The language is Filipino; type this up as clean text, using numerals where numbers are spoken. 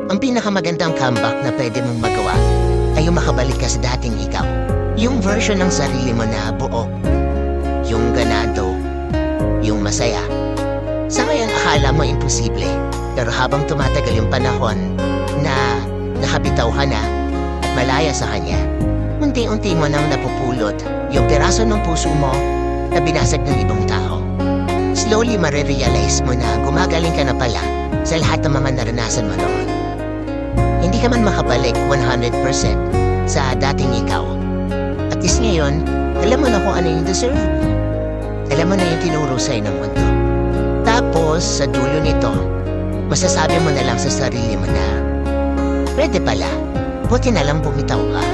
Ang pinakamagandang comeback na pwede mong magawa ay yung makabalik ka sa dating ikaw. Yung version ng sarili mo na buo, yung ganado, yung masaya. Sa ngayon akala mo imposible, pero habang tumatagal yung panahon na nakabitaw ka na at malaya sa kanya, unti-unti mo nang napupulot yung piraso ng puso mo na binasag ng ibang tao. Slowly marirealize mo na gumagaling ka na pala sa lahat ng mga naranasan mo noon. Hindi ka man makabalik 100% sa dating ikaw. At least ngayon, alam mo na kung ano yung deserve mo. Alam mo na yung tinuro sa'yo ng mundo. Tapos, sa dulo nito, masasabi mo na lang sa sarili mo na, pwede pala, buti na lang bumitaw ka.